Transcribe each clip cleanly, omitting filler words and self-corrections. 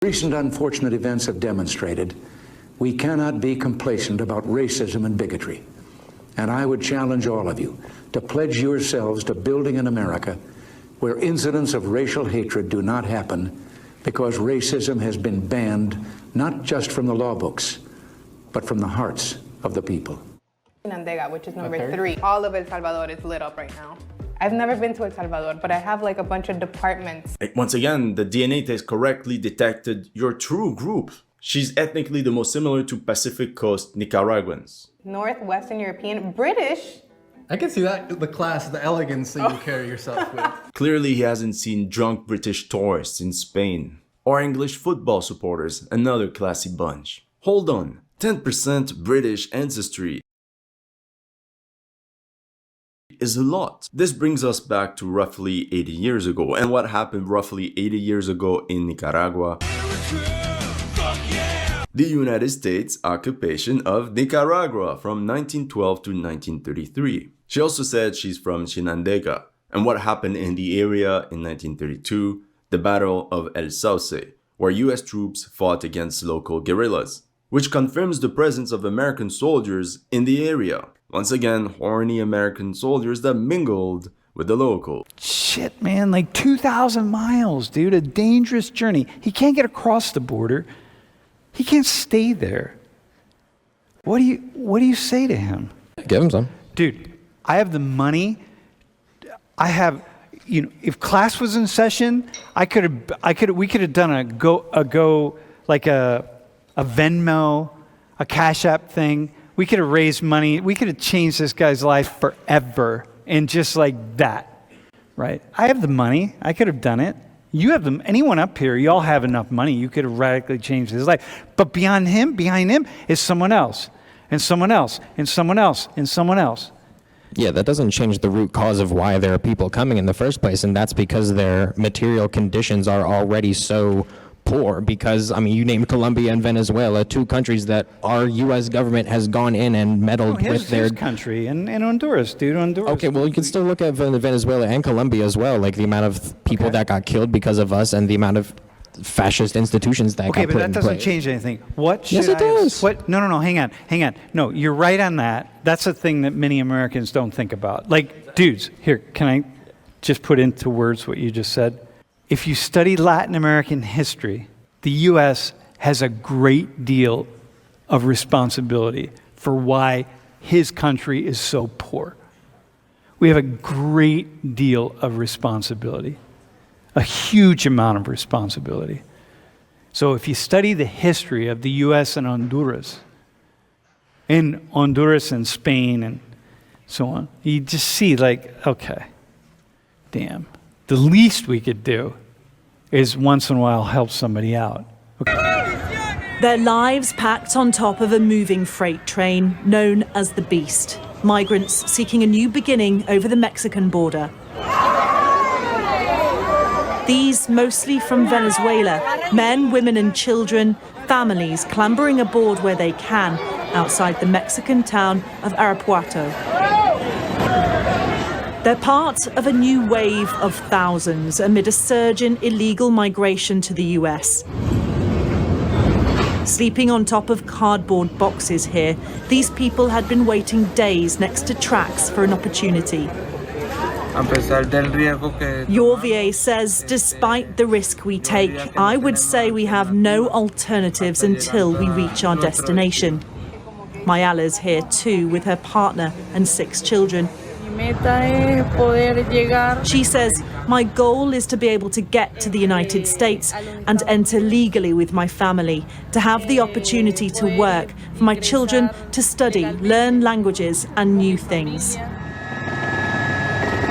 Recent unfortunate events have demonstrated we cannot be complacent about racism and bigotry. And I would challenge all of you to pledge yourselves to building an America where incidents of racial hatred do not happen because racism has been banned not just from the law books, but from the hearts of the people. Chinandega, which is number 3. All of El Salvador is lit up right now. I've never been to El Salvador, but I have like a bunch of departments. Once again, the DNA test correctly detected your true group. She's ethnically the most similar to Pacific Coast Nicaraguans. Northwestern European, British. I can see that, the class, the elegance that you carry yourself with. Clearly he hasn't seen drunk British tourists in Spain. Or English football supporters, another classy bunch. Hold on, 10% British ancestry is a lot. This brings us back to roughly 80 years ago, and what happened roughly 80 years ago in Nicaragua. The United States occupation of Nicaragua from 1912 to 1933. She also said she's from Chinandega, and what happened in the area in 1932, the Battle of El Sauce, where US troops fought against local guerrillas, which confirms the presence of American soldiers in the area. Once again, horny American soldiers that mingled with the local. Shit, man, like 2,000 miles, dude, a dangerous journey. He can't get across the border. He can't stay there. What do you say to him? Give him some. Dude, I have the money. I have, you know, if class was in session, we could have done a Venmo, a Cash App thing. We could have raised money. We could have changed this guy's life forever, and just like that, right? I have the money. I could have done it. You have them. Anyone up here, you all have enough money. You could have radically changed his life. But behind him is someone else, and someone else, and someone else, and someone else. Yeah, that doesn't change the root cause of why there are people coming in the first place, and that's because their material conditions are already so poor. Because, I mean, you named Colombia and Venezuela, 2 countries that our U.S. government has gone in and meddled with their... His country, and Honduras, dude, Honduras. Okay, well, you can still look at Venezuela and Colombia as well, like the amount of people that got killed because of us and the amount of fascist institutions that got put in place. Okay, but that doesn't change anything. What should Yes, it does. No, hang on. No, you're right on that. That's a thing that many Americans don't think about. Like, dudes, here, can I just put into words what you just said? If you study Latin American history, the U.S. has a great deal of responsibility for why his country is so poor. We have a great deal of responsibility, a huge amount of responsibility. So if you study the history of the U.S. and Honduras and Spain and so on, you just see like, okay, damn. The least we could do is once in a while help somebody out. Okay. Their lives packed on top of a moving freight train known as the Beast. Migrants seeking a new beginning over the Mexican border. These mostly from Venezuela, men, women and children, families clambering aboard where they can outside the Mexican town of Arapuato. They're part of a new wave of thousands amid a surge in illegal migration to the US. Sleeping on top of cardboard boxes here, these people had been waiting days next to tracks for an opportunity. Jorvier says, despite the risk we take, I would say we have no alternatives until we reach our destination. Mayala's here too, with her partner and 6 children. She says, my goal is to be able to get to the United States and enter legally with my family, to have the opportunity to work, for my children to study, learn languages and new things.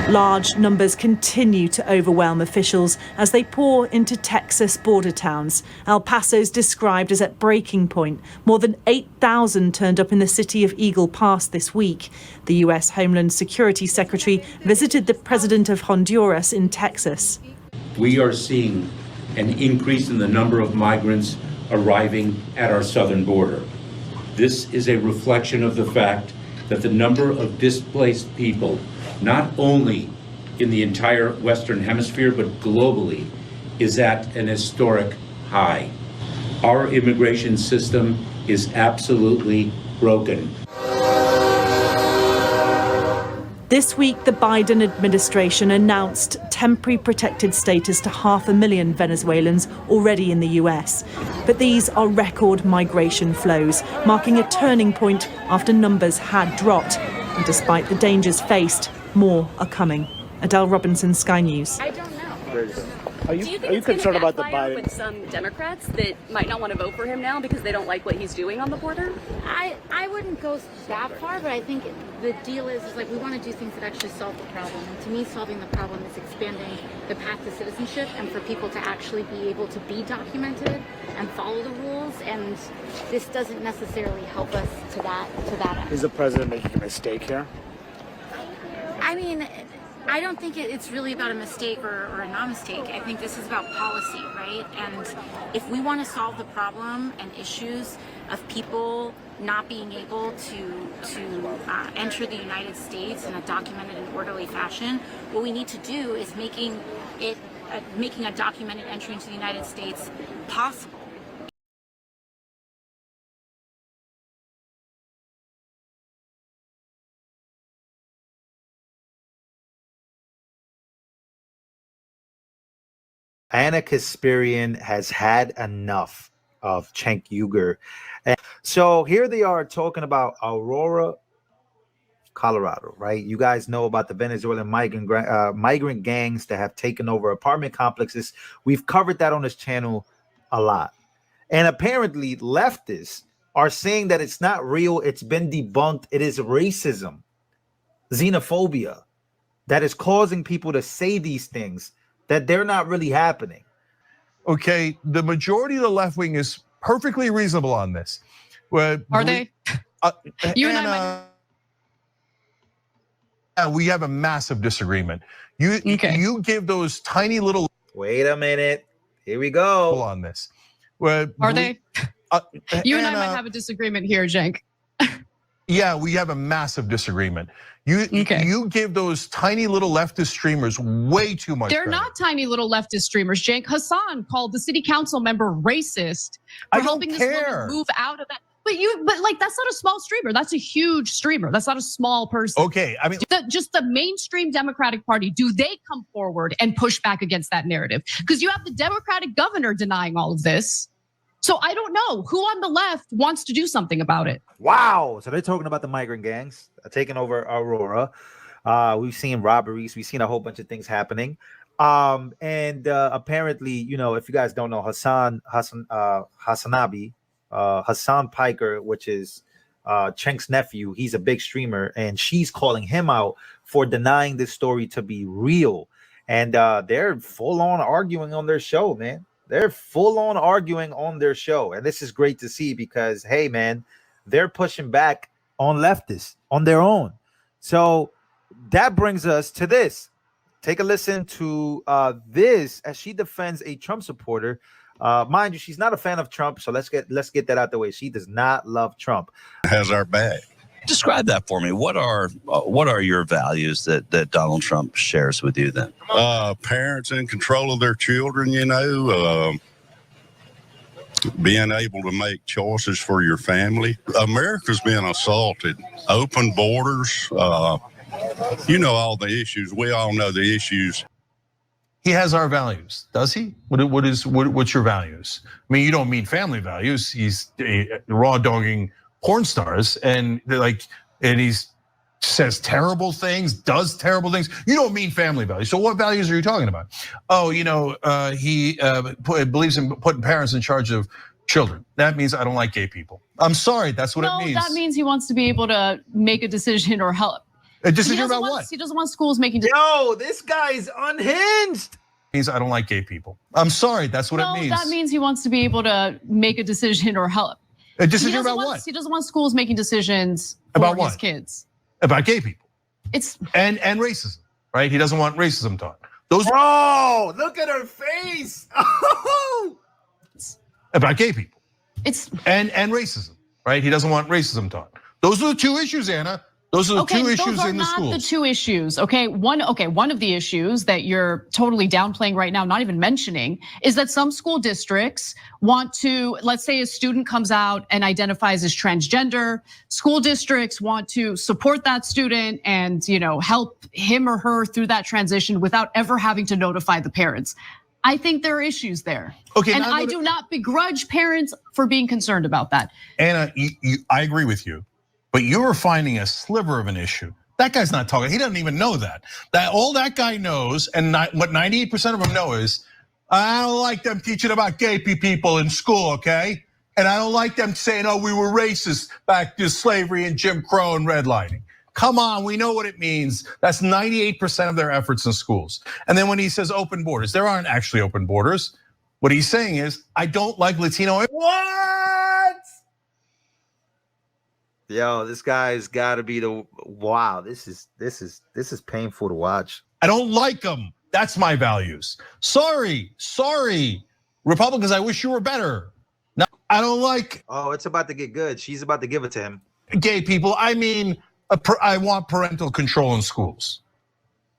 Large numbers continue to overwhelm officials as they pour into Texas border towns. El Paso's described as at breaking point. More than 8,000 turned up in the city of Eagle Pass this week. The U.S. Homeland Security Secretary visited the president of Honduras in Texas. We are seeing an increase in the number of migrants arriving at our southern border. This is a reflection of the fact that the number of displaced people, not only in the entire Western Hemisphere, but globally, is at an historic high. Our immigration system is absolutely broken. This week, the Biden administration announced temporary protected status to 500,000 Venezuelans already in the US. But these are record migration flows, marking a turning point after numbers had dropped. And despite the dangers faced, more are coming. Adele Robinson, Sky News. I don't know. Do you think it's concerned about the Biden with some Democrats that might not want to vote for him now because they don't like what he's doing on the border? I wouldn't go that far, but I think the deal is like we want to do things that actually solve the problem. And to me, solving the problem is expanding the path to citizenship and for people to actually be able to be documented and follow the rules. And this doesn't necessarily help us to that end. Is the president making a mistake here? I mean, I don't think it's really about a mistake or a non-mistake. I think this is about policy, right? And if we want to solve the problem and issues of people not being able to enter the United States in a documented and orderly fashion, what we need to do is making a documented entry into the United States possible. Anna Kasparian has had enough of Cenk Uygur. And so here they are talking about Aurora, Colorado, right? You guys know about the Venezuelan migrant gangs that have taken over apartment complexes. We've covered that on this channel a lot. And apparently leftists are saying that it's not real. It's been debunked. It is racism, xenophobia that is causing people to say these things that they're not really happening. Okay, the majority of the left wing is perfectly reasonable on this. Are they? You and I we have a massive disagreement. You give those tiny little. Wait a minute. Here we go. On this. Are they? You and I might have a disagreement here, Cenk. Yeah, we have a massive disagreement. You give those tiny little leftist streamers way too much. They're not tiny little leftist streamers, Cenk. Hassan called the city council member racist for helping this woman move out of that. But like that's not a small streamer. That's a huge streamer. That's not a small person. Okay, I mean, just the mainstream Democratic Party. Do they come forward and push back against that narrative? Because you have the Democratic governor denying all of this. So I don't know who on the left wants to do something about it. Wow. So they're talking about the migrant gangs taking over Aurora. We've seen robberies. We've seen a whole bunch of things happening. And apparently, you know, if you guys don't know, Hassan Piker, which is Cenk's nephew, he's a big streamer, and she's calling him out for denying this story to be real. And they're full on arguing on their show, man. They're full on arguing on their show. And this is great to see because, hey, man, they're pushing back on leftists on their own. So that brings us to this. Take a listen to this as she defends a Trump supporter. Mind you, she's not a fan of Trump. So let's get that out the way. She does not love Trump. Has our back. Describe that for me. What are your values that Donald Trump shares with you then? Parents in control of their children, you know, being able to make choices for your family. America's being assaulted. Open borders, you know, all the issues. We all know the issues. He has our values, does he? What's your values? I mean, you don't mean family values. He's raw dogging porn stars, and he says terrible things, does terrible things. You don't mean family values. So what values are you talking about? Oh, you know, he believes in putting parents in charge of children. That means I don't like gay people. I'm sorry, that's what it means. No, that means he wants to be able to make a decision or help. A decision about what? He doesn't want schools making decisions. Yo, this guy's unhinged. Means I don't like gay people. I'm sorry, that's what it means. That means he wants to be able to make a decision or help. A decision about what? He doesn't want schools making decisions about for his kids. About gay people. It's and racism, right? He doesn't want racism taught. Bro, look at her face. About gay people. It's and racism, right? He doesn't want racism taught. Those are the two issues, Anna. Those are the Okay, two those issues are in the not schools. the two issues. Okay, one of the issues that you're totally downplaying right now, not even mentioning, is that some school districts want to, let's say a student comes out and identifies as transgender, school districts want to support that student and help him or her through that transition without ever having to notify the parents. I think there are issues there. Okay, and I do not begrudge parents for being concerned about that. Anna, I agree with you, but you're finding a sliver of an issue. That guy's not talking. He doesn't even know that. All that guy knows, and what 98% of them know is, I don't like them teaching about gay people in school, okay? And I don't like them saying, oh, we were racist back to slavery and Jim Crow and redlining. Come on, we know what it means. That's 98% of their efforts in schools. And then when he says open borders, there aren't actually open borders. What he's saying is, I don't like Latino. What? Yo, this guy's got to be the wow. This is painful to watch. I don't like them. That's my values. Sorry, Republicans. I wish you were better. No, I don't like. Oh, it's about to get good. She's about to give it to him. Gay people. I mean, I want parental control in schools.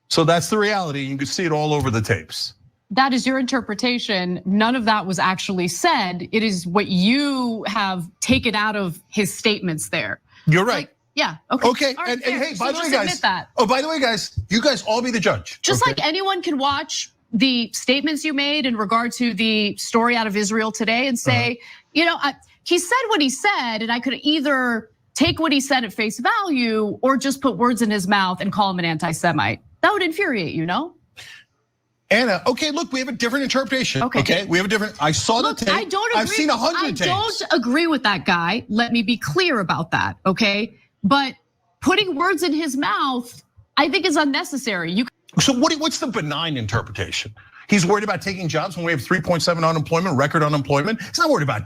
So that's the reality. You can see it all over the tapes. That is your interpretation. None of that was actually said. It is what you have taken out of his statements there. You're right. Yeah. Okay. Okay. Right, and hey, so by the way, just guys. admit that. Oh, by the way, guys, you guys all be the judge. Just like anyone can watch the statements you made in regard to the story out of Israel today and say, he said what he said, and I could either take what he said at face value or just put words in his mouth and call him an anti-Semite. That would infuriate you, no? Anna, okay, look, we have a different interpretation. Okay, we have a different. I saw the tape. I don't agree. I've seen 100 tapes. I don't agree with that guy. Let me be clear about that, okay? But putting words in his mouth, I think is unnecessary. So what's the benign interpretation? He's worried about taking jobs when we have 3.7 unemployment, record unemployment. He's not worried about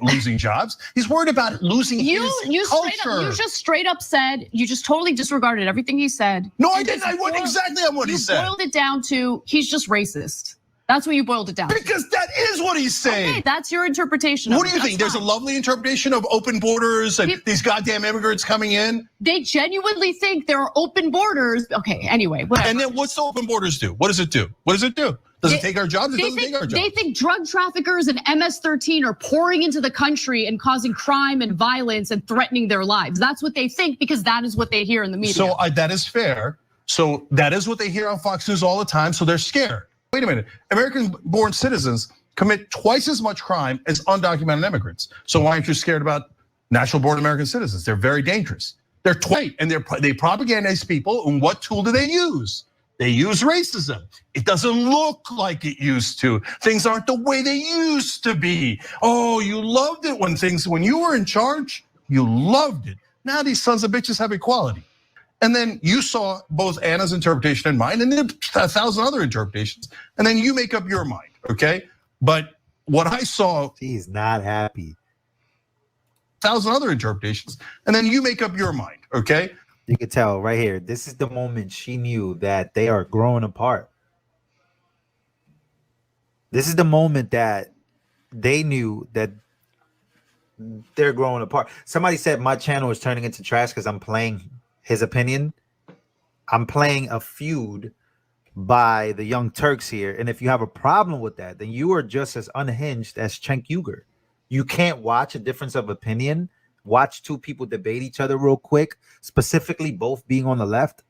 losing jobs. He's worried about losing his culture. You just straight up said, you just totally disregarded everything he said. No, I didn't. I went exactly on what he said. You boiled it down to, he's just racist. That's what you boiled it down to. Because that is what he's saying. Okay, that's your interpretation. What do you think? There's a lovely interpretation of open borders and these goddamn immigrants coming in? They genuinely think there are open borders. Okay, anyway, whatever. And then what's the open borders do? What does it do? What does it do? Does it take our jobs? It doesn't take our jobs. They think drug traffickers and MS-13 are pouring into the country and causing crime and violence and threatening their lives. That's what they think because that is what they hear in the media. So that is fair. So that is what they hear on Fox News all the time. So they're scared. Wait a minute. American-born citizens commit twice as much crime as undocumented immigrants. So why aren't you scared about natural-born American citizens? They're very dangerous. They're twice, and they propagandize people. And what tool do they use? They use racism. It doesn't look like it used to. Things aren't the way they used to be. Oh, you loved it when you were in charge, you loved it. Now these sons of bitches have equality. And then you saw both Anna's interpretation and mine, and then 1,000 other interpretations. And then you make up your mind, okay? But what I saw. He's not happy. 1,000 other interpretations, and then you make up your mind, okay? You can tell right here. This is the moment she knew that they are growing apart. This is the moment that they knew that they're growing apart. Somebody said my channel is turning into trash because I'm playing his opinion. I'm playing a feud by the Young Turks here. And if you have a problem with that, then you are just as unhinged as Cenk Uygur. You can't watch a difference of opinion. Watch two people debate each other real quick, specifically both being on the left.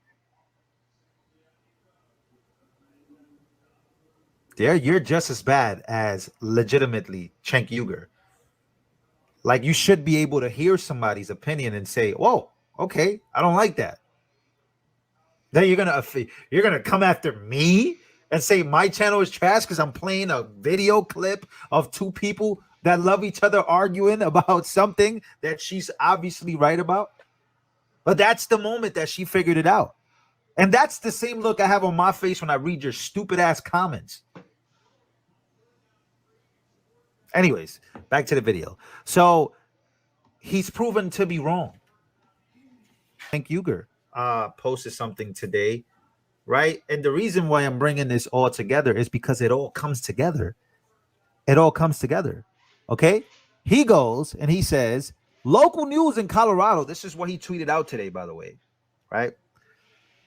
You're just as bad as legitimately Cenk Uygur. Like you should be able to hear somebody's opinion and say, "Whoa, okay, I don't like that." Then you're gonna come after me and say my channel is trash because I'm playing a video clip of two people that love each other arguing about something that she's obviously right about. But that's the moment that she figured it out. And that's the same look I have on my face when I read your stupid ass comments. Anyways, back to the video. So he's proven to be wrong. Cenk Uygur posted something today, right? And the reason why I'm bringing this all together is because it all comes together. It all comes together. Okay, he goes and he says, local news in Colorado. This is what he tweeted out today, by the way. right?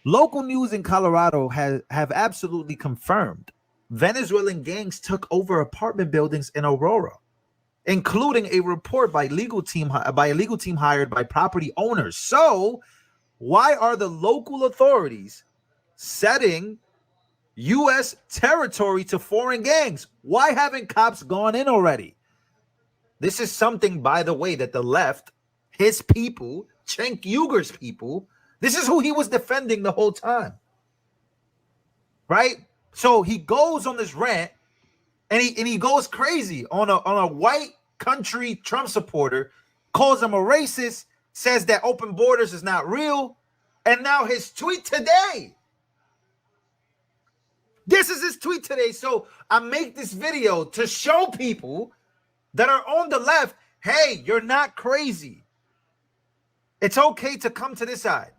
Local news in Colorado have absolutely confirmed Venezuelan gangs took over apartment buildings in Aurora, including a report by a legal team hired by property owners. So, why are the local authorities setting U.S. territory to foreign gangs? Why haven't cops gone in already? This is something, by the way, that the left, his people, Cenk Uyghur's people, this is who he was defending the whole time, right? So he goes on this rant, and he goes crazy on a white country Trump supporter, calls him a racist, says that open borders is not real, and now his tweet today. This is his tweet today. So I make this video to show people that are on the left, hey, you're not crazy. It's okay to come to this side,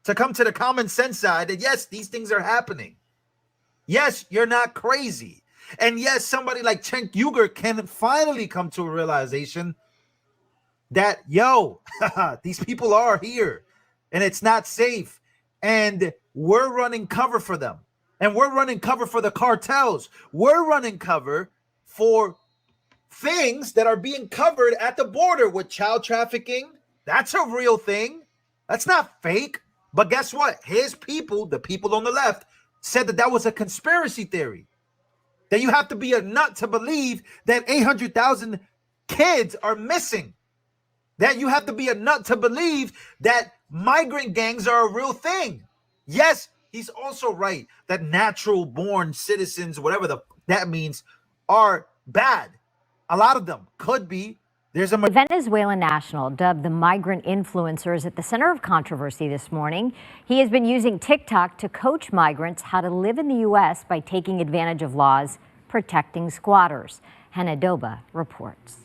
to come to the common sense side that yes, these things are happening. Yes, you're not crazy. And yes, somebody like Cenk Uyghur can finally come to a realization that, yo, these people are here and it's not safe. And we're running cover for them. And we're running cover for the cartels. We're running cover for things that are being covered at the border with child trafficking. That's a real thing. That's not fake. But guess what? His people, the people on the left, said that that was a conspiracy theory. That you have to be a nut to believe that 800,000 kids are missing. That you have to be a nut to believe that migrant gangs are a real thing. Yes, he's also right that natural born citizens, whatever that means, are bad. A lot of them could be. There's a Venezuelan national dubbed the migrant influencer is at the center of controversy this morning. He has been using TikTok to coach migrants how to live in the U.S. by taking advantage of laws protecting squatters. Hannah Doba reports.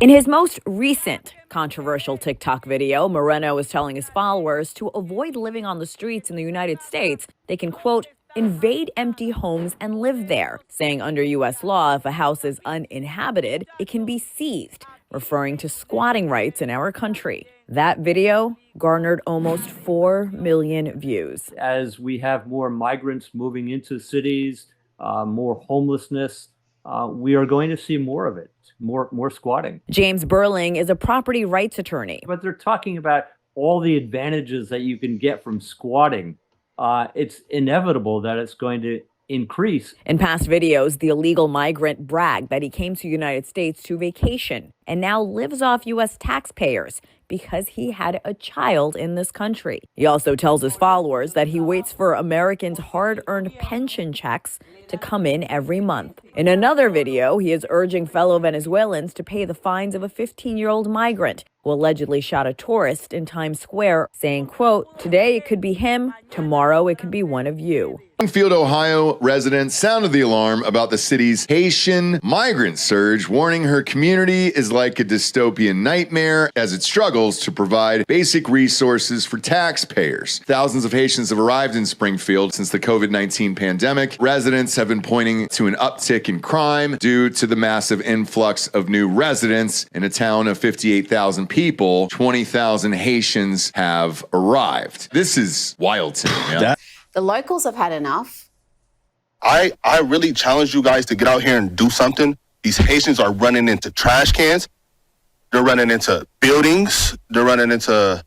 In his most recent controversial TikTok video, Moreno is telling his followers to avoid living on the streets in the United States. They can, quote, invade empty homes and live there, saying under U.S. law, if a house is uninhabited, it can be seized, referring to squatting rights in our country. That video garnered almost 4 million views. As we have more migrants moving into cities, more homelessness, we are going to see more of it, more squatting. James Burling is a property rights attorney. But they're talking about all the advantages that you can get from squatting. It's inevitable that it's going to increase. In past videos, the illegal migrant bragged that he came to the United States to vacation and now lives off U.S. taxpayers because he had a child in this country. He also tells his followers that he waits for Americans' hard-earned pension checks to come in every month. In another video, he is urging fellow Venezuelans to pay the fines of a 15-year-old migrant who allegedly shot a tourist in Times Square, saying, quote, today it could be him, tomorrow it could be one of you. Springfield, Ohio resident sounded the alarm about the city's Haitian migrant surge, warning her community is like a dystopian nightmare as it struggles to provide basic resources for taxpayers. Thousands of Haitians have arrived in Springfield since the COVID-19 pandemic. Residents have been pointing to an uptick in crime due to the massive influx of new residents. In a town of 58,000 people, 20,000 Haitians have arrived. This is wild to me. Yeah? The locals have had enough. I really challenge you guys to get out here and do something. These Haitians are running into trash cans. They're running into buildings. They're running into...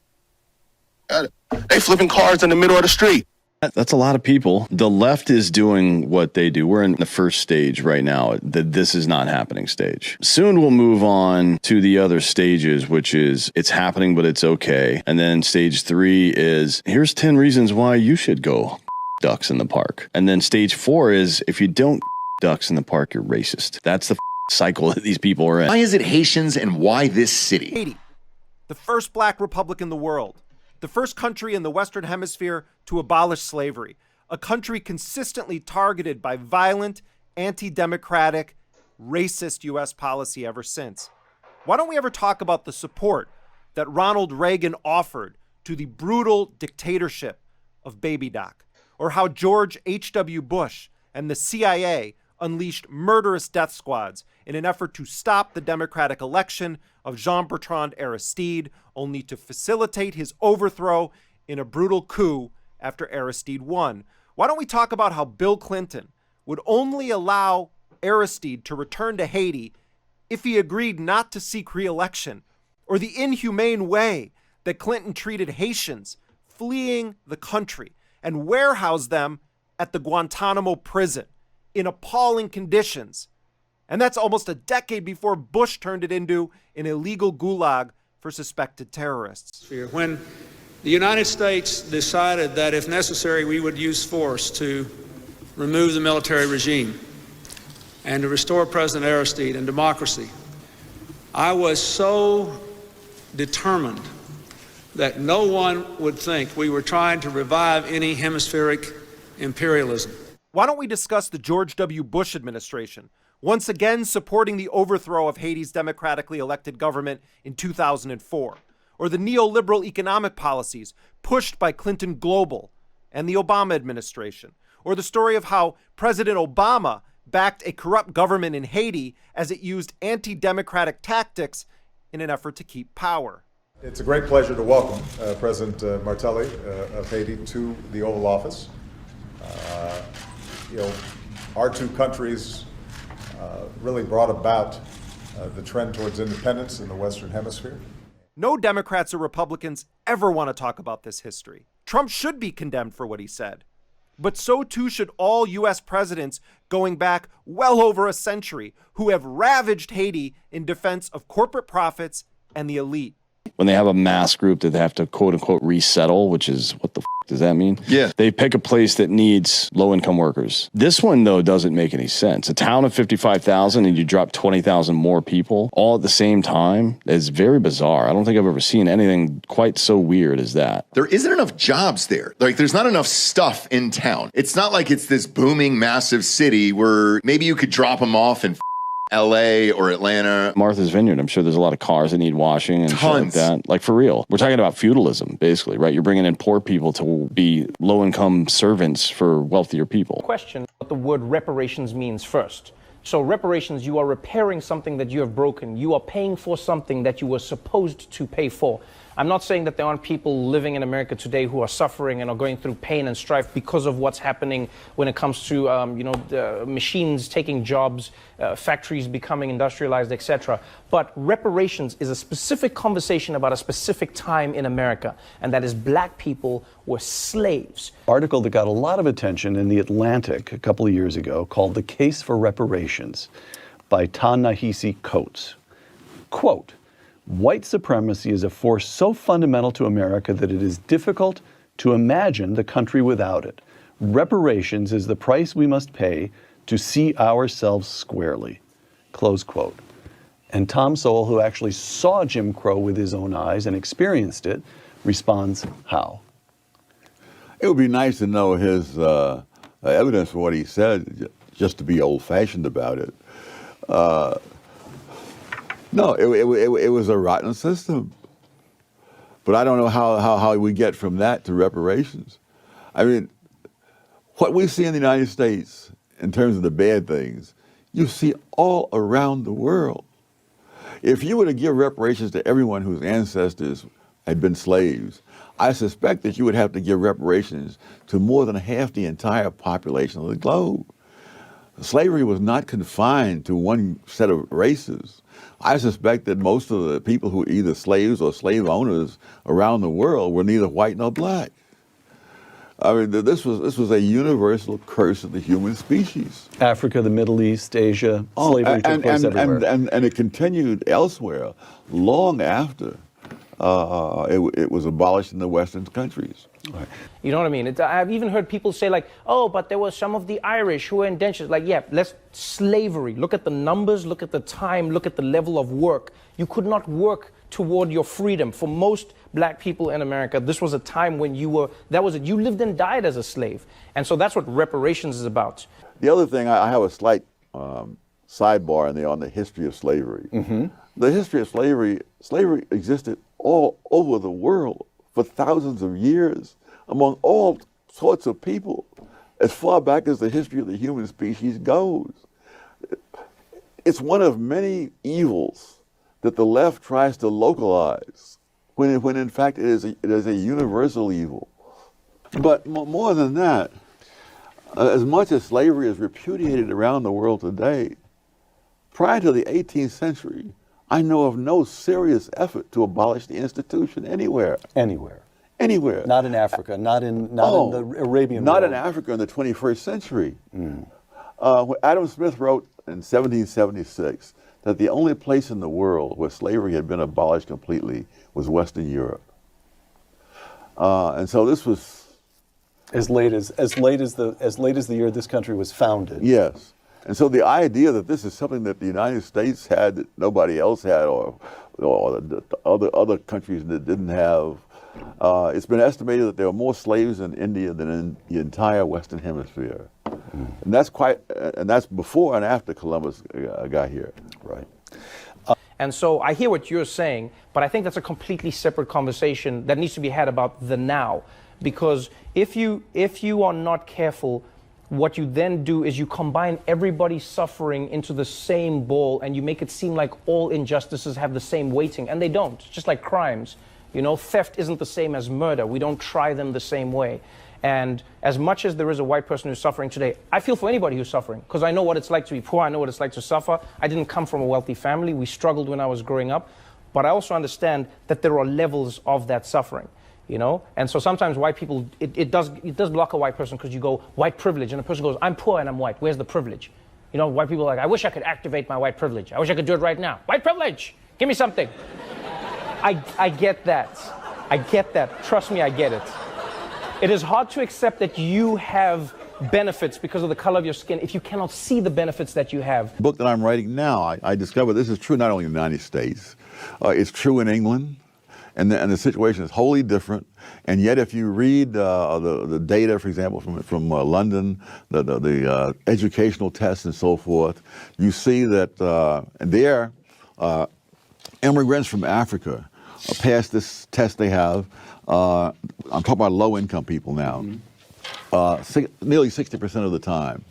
They flipping cars in the middle of the street. That's a lot of people. The left is doing what they do. We're in the first stage right now, the this is not happening stage. Soon we'll move on to the other stages, which is it's happening, but it's okay. And then stage 3 is here's 10 reasons why you should go ducks in the park. And then stage 4 is if you don't ducks in the park, you're racist. That's the cycle that these people are in. Why is it Haitians and why this city? Haiti, the first black republic in the world. The first country in the Western Hemisphere to abolish slavery, a country consistently targeted by violent, anti-democratic, racist U.S. policy ever since. Why don't we ever talk about the support that Ronald Reagan offered to the brutal dictatorship of Baby Doc, or how George H.W. Bush and the CIA unleashed murderous death squads in an effort to stop the democratic election of Jean-Bertrand Aristide, only to facilitate his overthrow in a brutal coup after Aristide won. Why don't we talk about how Bill Clinton would only allow Aristide to return to Haiti if he agreed not to seek re-election, or the inhumane way that Clinton treated Haitians fleeing the country and warehoused them at the Guantanamo prison in appalling conditions. And that's almost a decade before Bush turned it into an illegal gulag for suspected terrorists. When the United States decided that if necessary we would use force to remove the military regime and to restore President Aristide and democracy, I was so determined that no one would think we were trying to revive any hemispheric imperialism. Why don't we discuss the George W. Bush administration, once again supporting the overthrow of Haiti's democratically elected government in 2004, or the neoliberal economic policies pushed by Clinton Global and the Obama administration, or the story of how President Obama backed a corrupt government in Haiti as it used anti-democratic tactics in an effort to keep power. It's a great pleasure to welcome President Martelly of Haiti to the Oval Office. Our two countries really brought about the trend towards independence in the Western Hemisphere. No Democrats or Republicans ever want to talk about this history. Trump should be condemned for what he said. But so too should all U.S. presidents going back well over a century who have ravaged Haiti in defense of corporate profits and the elite. When they have a mass group that they have to quote unquote resettle, which is what the does that mean? Yeah. They pick a place that needs low income workers. This one, though, doesn't make any sense. A town of 55,000 and you drop 20,000 more people all at the same time is very bizarre. I don't think I've ever seen anything quite so weird as that. There isn't enough jobs there. Like, there's not enough stuff in town. It's not like it's this booming, massive city where maybe you could drop them off in LA or Atlanta. Martha's Vineyard, I'm sure there's a lot of cars that need washing and shit like Tons. that. Like, for real. We're talking about feudalism, basically, right? You're bringing in poor people to be low-income servants for wealthier people. Question what the word reparations means first. So reparations, you are repairing something that you have broken. You are paying for something that you were supposed to pay for. I'm not saying that there aren't people living in America today who are suffering and are going through pain and strife because of what's happening when it comes to, the machines taking jobs, factories becoming industrialized, etc. But reparations is a specific conversation about a specific time in America, and that is black people were slaves. Article that got a lot of attention in The Atlantic a couple of years ago called The Case for Reparations by Ta-Nehisi Coates. Quote, "White supremacy is a force so fundamental to America that it is difficult to imagine the country without it. Reparations is the price we must pay to see ourselves squarely." Close quote. And Tom Sowell, who actually saw Jim Crow with his own eyes and experienced it, responds how? It would be nice to know his evidence for what he said, just to be old-fashioned about it. No, it was a rotten system. But I don't know how we get from that to reparations. I mean, what we see in the United States in terms of the bad things, you see all around the world. If you were to give reparations to everyone whose ancestors had been slaves, I suspect that you would have to give reparations to more than half the entire population of the globe. Slavery was not confined to one set of races. I suspect that most of the people who were either slaves or slave owners around the world were neither white nor black. I mean, this was a universal curse of the human species. Africa, the Middle East, Asia, slavery took place everywhere. And it continued elsewhere long after it was abolished in the Western countries. Right. You know what I mean? I've even heard people say like, oh, but there were some of the Irish who were indentured. Like, yeah, slavery. Look at the numbers, look at the time, look at the level of work. You could not work toward your freedom. For most black people in America, this was a time when you lived and died as a slave. And so that's what reparations is about. The other thing, I have a slight sidebar in there on the history of slavery. Mm-hmm. The history of slavery existed all over the world for thousands of years among all sorts of people, as far back as the history of the human species goes. It's one of many evils that the left tries to localize, when in fact it is a universal evil. But more than that, as much as slavery is repudiated around the world today, prior to the 18th century, I know of no serious effort to abolish the institution anywhere. Anywhere. Anywhere. Not in Africa, not in the Arabian world. Not in Africa in the 21st century. Adam Smith wrote in 1776 that the only place in the world where slavery had been abolished completely was Western Europe. And so this was as late as the year this country was founded. Yes. And so the idea that this is something that the United States had that nobody else had, or the other countries that didn't have, it's been estimated that there are more slaves in India than in the entire Western Hemisphere. And that's before and after Columbus got here. Right. And so I hear what you're saying, but I think that's a completely separate conversation that needs to be had about the now. Because if you are not careful, what you then do is you combine everybody's suffering into the same bowl, and you make it seem like all injustices have the same weighting, and they don't. Just like crimes, you know, theft isn't the same as murder. We don't try them the same way. And as much as there is a white person who's suffering today, I feel for anybody who's suffering, because I know what it's like to be poor. I know what it's like to suffer. I didn't come from a wealthy family. We struggled when I was growing up. But I also understand that there are levels of that suffering, you know? And so sometimes white people, it does block a white person, because you go, white privilege, and a person goes, I'm poor and I'm white. Where's the privilege? You know, white people are like, I wish I could activate my white privilege. I wish I could do it right now. White privilege, give me something. I get that. I get that. Trust me, I get it. It is hard to accept that you have benefits because of the color of your skin if you cannot see the benefits that you have. The book that I'm writing now, I discovered this is true not only in the United States, it's true in England, and the situation is wholly different. And yet if you read the data, for example, from London, the educational tests and so forth, you see that there, immigrants from Africa pass this test they have. I'm talking about low-income people now. Nearly 60% of the time.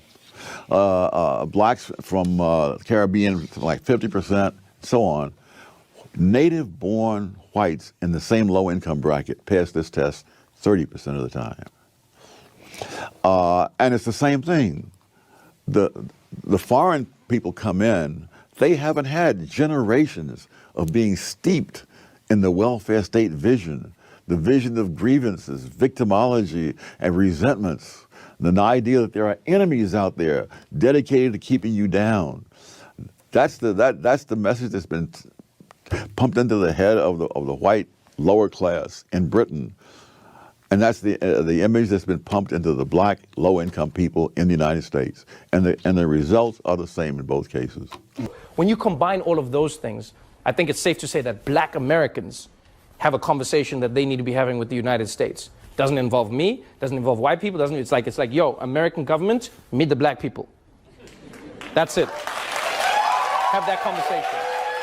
Blacks from the Caribbean, like 50%, so on. Native-born whites in the same low-income bracket pass this test 30% of the time. And it's the same thing. The foreign people come in, they haven't had generations of being steeped in the welfare state vision, the vision of grievances, victimology, and resentments, the idea that there are enemies out there dedicated to keeping you down. That's the message that's been pumped into the head of the white lower class in Britain, and that's the image that's been pumped into the black low-income people in the United States, and the results are the same in both cases. When you combine all of those things, I think it's safe to say that black Americans have a conversation that they need to be having with the United States. Doesn't involve me, doesn't involve white people, it's like, yo, American government, meet the black people. That's it. Have that conversation.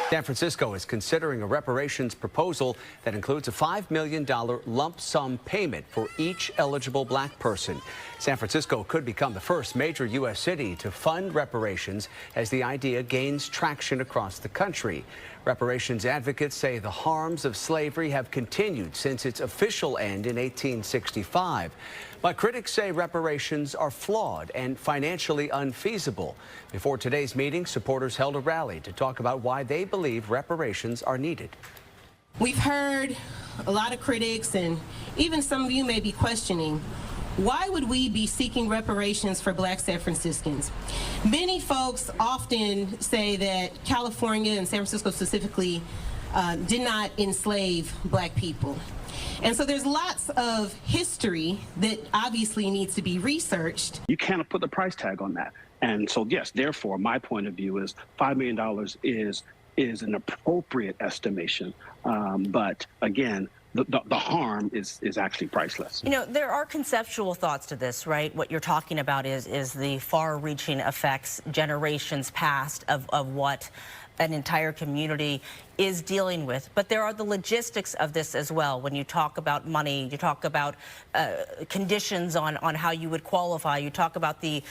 San Francisco is considering a reparations proposal that includes a $5 million lump sum payment for each eligible black person. San Francisco could become the first major U.S. city to fund reparations as the idea gains traction across the country. Reparations advocates say the harms of slavery have continued since its official end in 1865. But critics say reparations are flawed and financially unfeasible. Before today's meeting, supporters held a rally to talk about why they believe reparations are needed. We've heard a lot of critics, and even some of you may be questioning, why would we be seeking reparations for black San Franciscans? Many folks often say that California and San Francisco specifically did not enslave black people. And so there's lots of history that obviously needs to be researched. You can't put the price tag on that. And so, yes, therefore, my point of view is $5 million is an appropriate estimation. But again, the harm is actually priceless. You know, there are conceptual thoughts to this, right? What you're talking about is the far-reaching effects, generations past of what an entire community is dealing with. But there are the logistics of this as well. When you talk about money, you talk about conditions on how you would qualify, you talk about the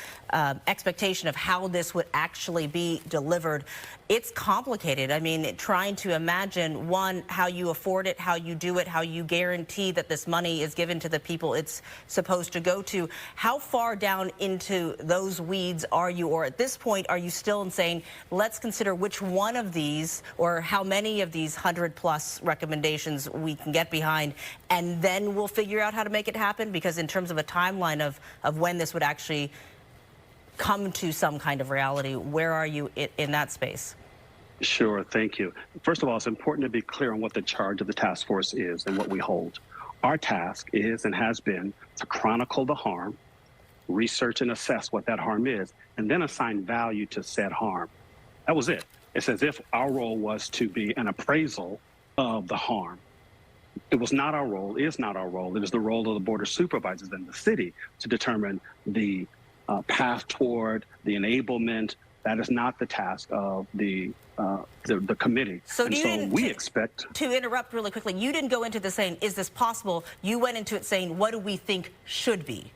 expectation of how this would actually be delivered. It's complicated. I mean, trying to imagine, one, how you afford it, how you do it, how you guarantee that this money is given to the people it's supposed to go to. How far down into those weeds are you? Or at this point, are you still saying, let's consider which one of these or how many of these 100+ recommendations we can get behind, and then we'll figure out how to make it happen? Because in terms of a timeline of when this would actually come to some kind of reality, where are you in that space? Sure, thank you. First of all, it's important to be clear on what the charge of the task force is and what we hold. Our task is and has been to chronicle the harm, research and assess what that harm is, and then assign value to said harm. That was it. It's as if our role was to be an appraisal of the harm. It was not our role, is not our role. It is the role of the Board of Supervisors in the city to determine the path toward the enablement. That is not the task of the committee. So, we expect to interrupt really quickly. You didn't go into this saying, is this possible? You went into it saying, what do we think should be?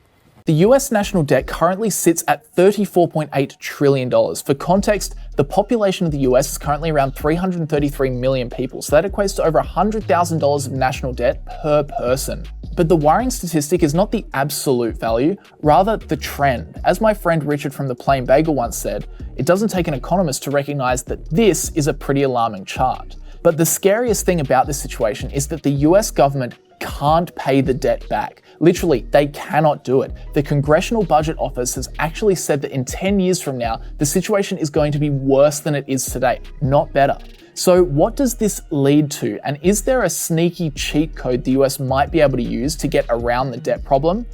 The US national debt currently sits at $34.8 trillion. For context, the population of the US is currently around 333 million people, so that equates to over $100,000 of national debt per person. But the worrying statistic is not the absolute value, rather the trend. As my friend Richard from the Plain Bagel once said, it doesn't take an economist to recognize that this is a pretty alarming chart. But the scariest thing about this situation is that the US government can't pay the debt back. Literally, they cannot do it. The Congressional Budget Office has actually said that in 10 years from now, the situation is going to be worse than it is today, not better. So what does this lead to? And is there a sneaky cheat code the US might be able to use to get around the debt problem?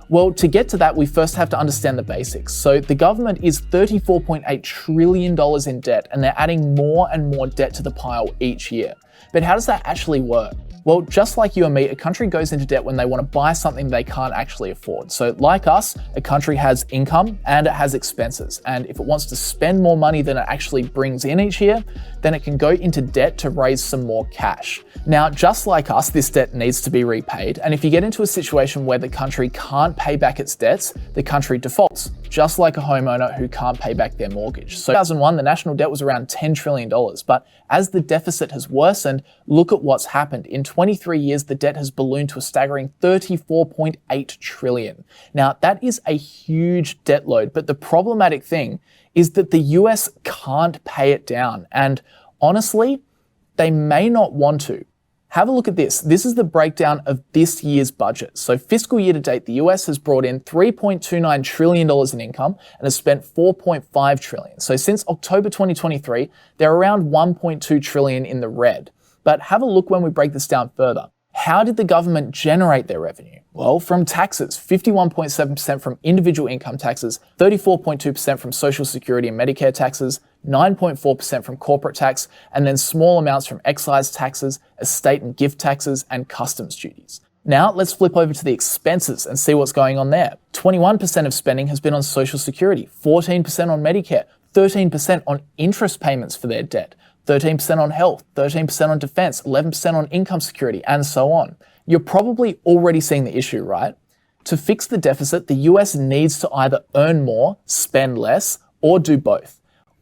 Well, to get to that, we first have to understand the basics. So the government is $34.8 trillion in debt, and they're adding more and more debt to the pile each year. But how does that actually work? Well, just like you and me, a country goes into debt when they want to buy something they can't actually afford. So like us, a country has income and it has expenses. And if it wants to spend more money than it actually brings in each year, then it can go into debt to raise some more cash. Now, just like us, this debt needs to be repaid. And if you get into a situation where the country can't pay back its debts, the country defaults, just like a homeowner who can't pay back their mortgage. So in 2001, the national debt was around $10 trillion. But as the deficit has worsened, look at what's happened. In 23 years, the debt has ballooned to a staggering $34.8 trillion. Now, that is a huge debt load, but the problematic thing is that the US can't pay it down. And honestly, they may not want to. Have a look at this. This is the breakdown of this year's budget. So fiscal year to date, the US has brought in $3.29 trillion in income and has spent $4.5 trillion. So since October 2023, they're around $1.2 trillion in the red. But have a look when we break this down further. How did the government generate their revenue? Well, from taxes, 51.7% from individual income taxes, 34.2% from Social Security and Medicare taxes, 9.4% from corporate tax, and then small amounts from excise taxes, estate and gift taxes, and customs duties. Now let's flip over to the expenses and see what's going on there. 21% of spending has been on Social Security, 14% on Medicare, 13% on interest payments for their debt, 13% on health, 13% on defense, 11% on income security, and so on. You're probably already seeing the issue, right? To fix the deficit, the US needs to either earn more, spend less, or do both.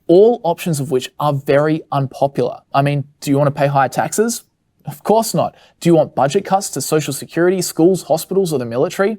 All options of which are very unpopular. I mean, do you want to pay higher taxes? Of course not. Do you want budget cuts to Social Security, schools, hospitals, or the military?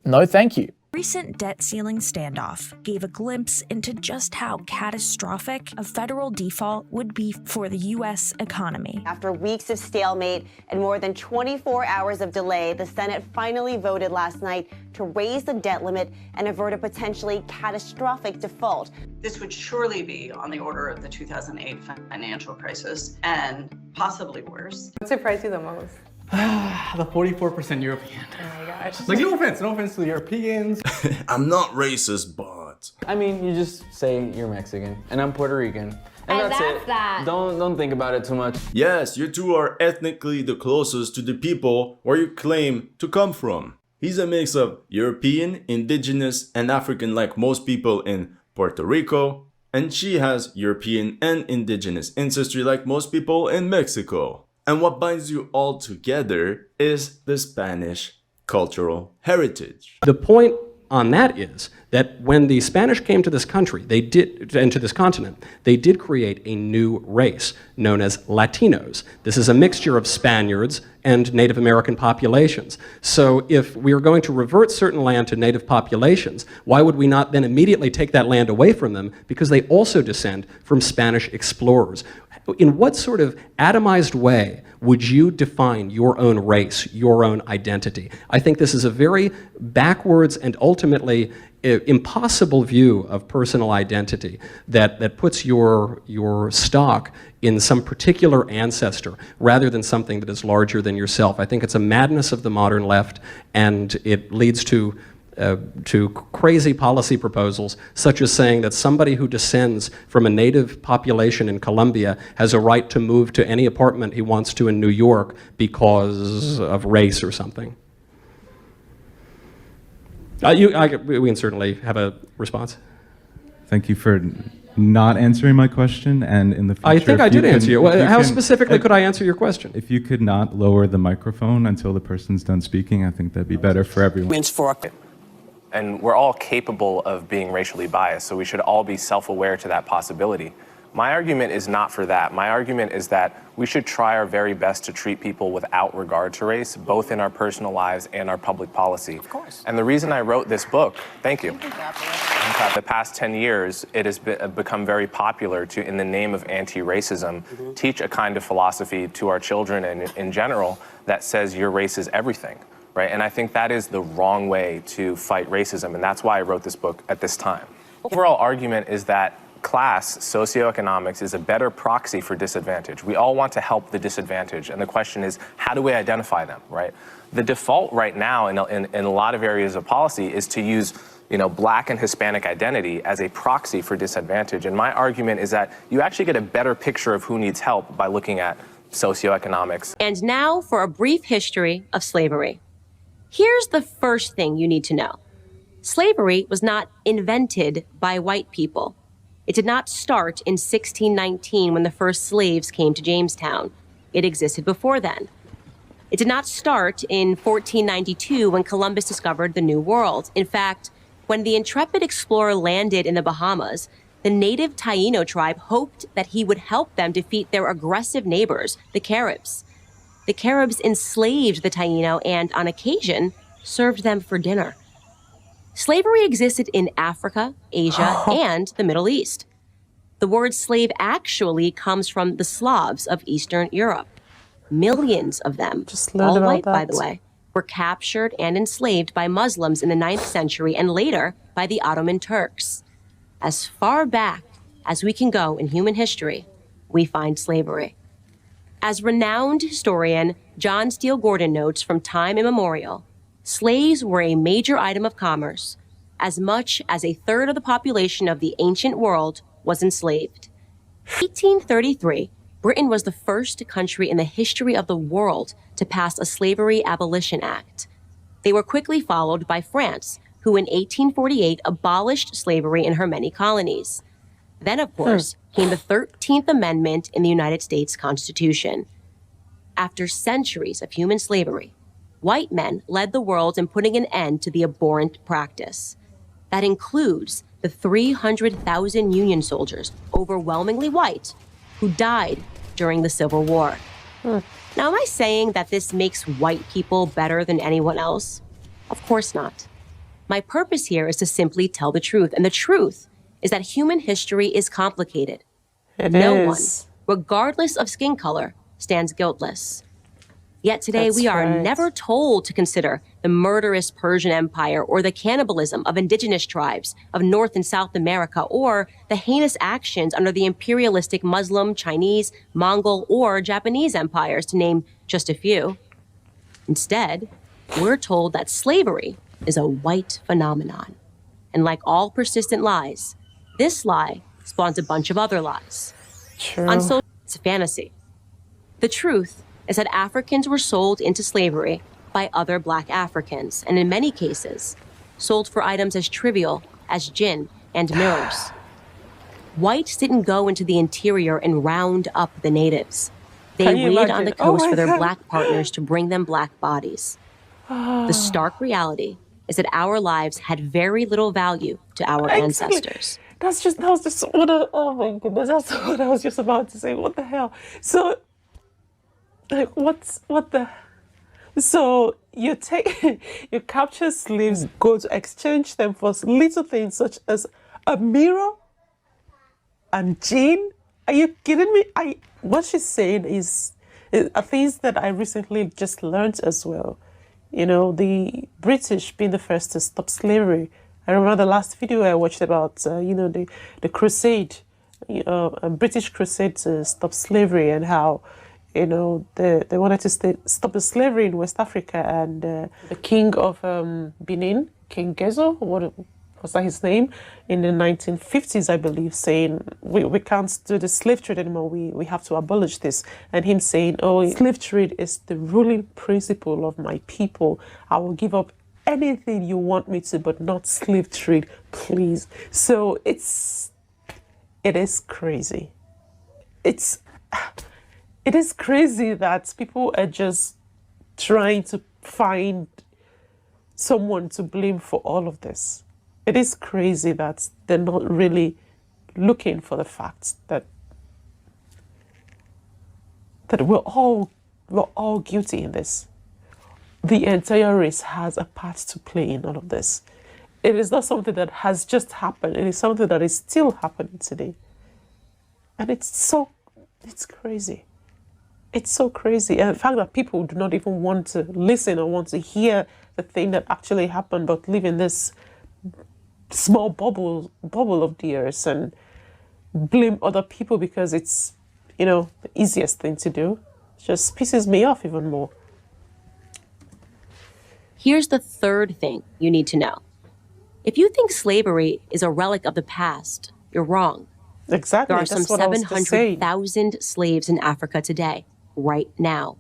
No, thank you. Recent debt ceiling standoff gave a glimpse into just how catastrophic a federal default would be for the U.S. economy. After weeks of stalemate and more than 24 hours of delay, the Senate finally voted last night to raise the debt limit and avert a potentially catastrophic default. This would surely be on the order of the 2008 financial crisis and possibly worse. What surprised you the most? The 44% European. Oh my gosh. Like, no offense to the Europeans. I'm not racist, but... I mean, you just say you're Mexican, and I'm Puerto Rican. And that's it. That. Don't think about it too much. Yes, you two are ethnically the closest to the people where you claim to come from. He's a mix of European, indigenous, and African like most people in Puerto Rico, And she has European and indigenous ancestry like most people in Mexico. And what binds you all together is the Spanish cultural heritage. The point on that is that when the Spanish came to this country, and to this continent, they did create a new race known as Latinos. This is a mixture of Spaniards and Native American populations. So if we are going to revert certain land to native populations, why would we not then immediately take that land away from them because they also descend from Spanish explorers? In what sort of atomized way would you define your own race, your own identity? I think this is a very backwards and ultimately impossible view of personal identity that puts your stock in some particular ancestor rather than something that is larger than yourself. I think it's a madness of the modern left, and it leads to crazy policy proposals, such as saying that somebody who descends from a native population in Colombia has a right to move to any apartment he wants to in New York because of race or something. We can certainly have a response. Thank you for not answering my question, and in the future, I think I did answer you. How specifically could I answer your question? If you could not lower the microphone until the person's done speaking, I think that'd be better for everyone. And we're all capable of being racially biased, so we should all be self-aware to that possibility. My argument is not for that. My argument is that we should try our very best to treat people without regard to race, both in our personal lives and our public policy. Of course. And the reason I wrote this book, thank you. The past 10 years, it has become very popular to, in the name of anti-racism, teach a kind of philosophy to our children and in general that says your race is everything. Right? And I think that is the wrong way to fight racism, and that's why I wrote this book at this time. Overall argument is that class, socioeconomics, is a better proxy for disadvantage. We all want to help the disadvantaged, and the question is, how do we identify them, right? The default right now in a lot of areas of policy is to use Black and Hispanic identity as a proxy for disadvantage, and my argument is that you actually get a better picture of who needs help by looking at socioeconomics. And now for a brief history of slavery. Here's the first thing you need to know. Slavery was not invented by white people. It did not start in 1619 when the first slaves came to Jamestown. It existed before then. It did not start in 1492 when Columbus discovered the New World. In fact, when the intrepid explorer landed in the Bahamas, the native Taino tribe hoped that he would help them defeat their aggressive neighbors, the Caribs. The Caribs enslaved the Taino and, on occasion, served them for dinner. Slavery existed in Africa, Asia, and the Middle East. The word slave actually comes from the Slavs of Eastern Europe. Millions of them, all white, by the way, were captured and enslaved by Muslims in the 9th century and later by the Ottoman Turks. As far back as we can go in human history, we find slavery. As renowned historian John Steele Gordon notes from time immemorial, slaves were a major item of commerce. As much as a third of the population of the ancient world was enslaved. In 1833, Britain was the first country in the history of the world to pass a Slavery Abolition Act. They were quickly followed by France, who in 1848 abolished slavery in her many colonies. Then, of course, came the 13th Amendment in the United States Constitution. After centuries of human slavery, white men led the world in putting an end to the abhorrent practice. That includes the 300,000 Union soldiers, overwhelmingly white, who died during the Civil War. Now, am I saying that this makes white people better than anyone else? Of course not. My purpose here is to simply tell the truth, and the truth is that human history is complicated. No one, regardless of skin color, stands guiltless. Yet today we are never told to consider the murderous Persian Empire or the cannibalism of indigenous tribes of North and South America or the heinous actions under the imperialistic Muslim, Chinese, Mongol, or Japanese empires, to name just a few. Instead, we're told that slavery is a white phenomenon. And like all persistent lies, this lie spawns a bunch of other lies. True. It's a fantasy. The truth is that Africans were sold into slavery by other Black Africans, and in many cases, sold for items as trivial as gin and mirrors. Whites didn't go into the interior and round up the natives. They Can you waited on the imagine? Oh coast my for their God. black partners to bring them black bodies. The stark reality is that our lives had very little value to our ancestors. That was just what oh my goodness, that's what I was just about to say. What the hell? So, like, so you you capture slaves, go to exchange them for little things such as a mirror and gin. Are you kidding me? What she's saying is things that I recently just learned as well. You know, the British being the first to stop slavery. I remember the last video I watched about, the crusade, British crusade to stop slavery, and how, they wanted to stop the slavery in West Africa, and the king of Benin, King Gezo, what was that his name, in the 1950s, I believe, saying, we can't do the slave trade anymore, we have to abolish this. And him saying, oh, slave trade is the ruling principle of my people. I will give up anything you want me to, but not slave trade, please. So it is crazy. It is crazy that people are just trying to find someone to blame for all of this. It is crazy that they're not really looking for the facts that we're all guilty in this. The entire race has a part to play in all of this. It is not something that has just happened. It is something that is still happening today. And it's crazy. It's so crazy. And the fact that people do not even want to listen or want to hear the thing that actually happened, but live in this small bubble of theirs and blame other people because it's, the easiest thing to do. It just pisses me off even more. Here's the third thing you need to know. If you think slavery is a relic of the past, you're wrong. Exactly. There are some 700,000 slaves in Africa today, right now.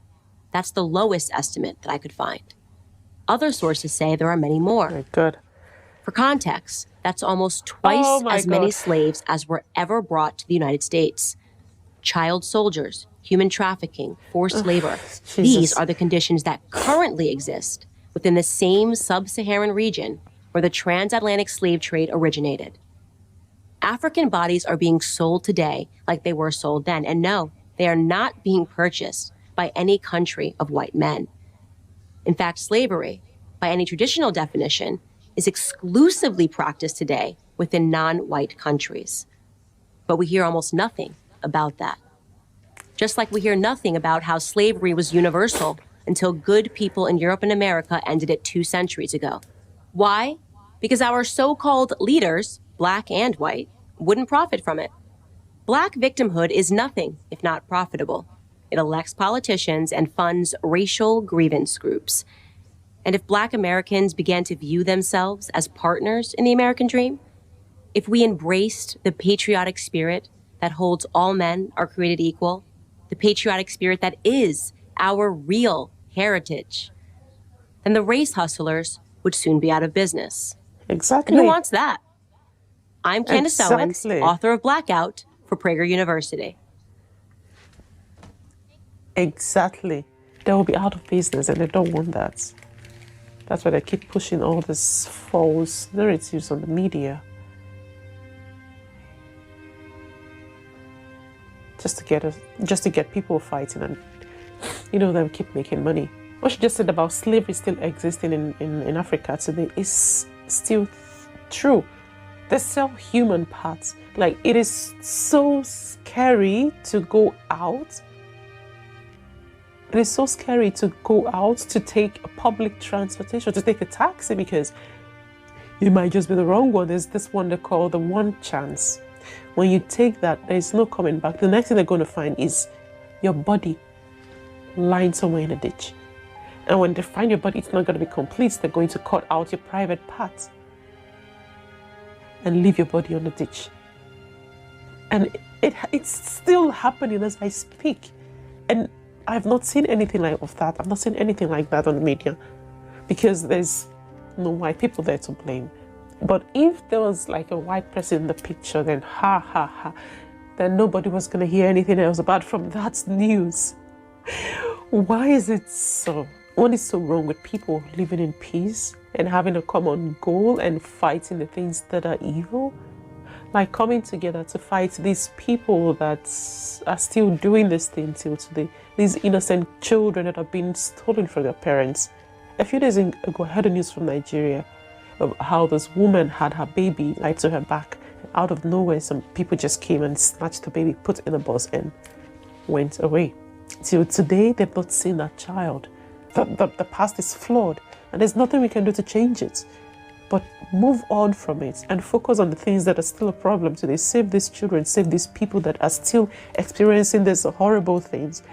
That's the lowest estimate that I could find. Other sources say there are many more. Very good. For context, that's almost twice as many slaves as were ever brought to the United States. Child soldiers, human trafficking, forced labor. These are the conditions that currently exist within the same sub-Saharan region where the transatlantic slave trade originated. African bodies are being sold today like they were sold then. And no, they are not being purchased by any country of white men. In fact, slavery, by any traditional definition, is exclusively practiced today within non-white countries. But we hear almost nothing about that. Just like we hear nothing about how slavery was universal until good people in Europe and America ended it 2 centuries ago. Why? Because our so-called leaders, black and white, wouldn't profit from it. Black victimhood is nothing if not profitable. It elects politicians and funds racial grievance groups. And if Black Americans began to view themselves as partners in the American dream, if we embraced the patriotic spirit that holds all men are created equal, the patriotic spirit that is our real heritage, then the race hustlers would soon be out of business. Exactly. And who wants that? I'm Candace Owens, author of Blackout for Prager University. Exactly. They will be out of business and they don't want that. That's why they keep pushing all these false narratives on the media. Just to get people fighting and, them keep making money. What she just said about slavery still existing in Africa today is still true. They sell human parts. Like, it is so scary to go out. It is so scary to go out to take a public transportation, to take a taxi, because you might just be the wrong one. There's this one they call the one chance. When you take that, there's no coming back. The next thing they're going to find is your body lying somewhere in a ditch. And when they find your body, it's not going to be complete. They're going to cut out your private parts and leave your body on the ditch. And it's still happening as I speak. And I've not seen anything like that. I've not seen anything like that on the media because there's no white people there to blame. But if there was like a white person in the picture, then ha ha ha, then nobody was going to hear anything else apart from that news. Why is it so? What is so wrong with people living in peace and having a common goal and fighting the things that are evil? Like coming together to fight these people that are still doing this thing till today. These innocent children that have been stolen from their parents. A few days ago, I heard the news from Nigeria of how this woman had her baby tied to her back. Out of nowhere, some people just came and snatched the baby, put it in a bus and went away. Till today, they've not seen that child. The past is flawed and there's nothing we can do to change it. But move on from it and focus on the things that are still a problem today. Save these children, save these people that are still experiencing these horrible things.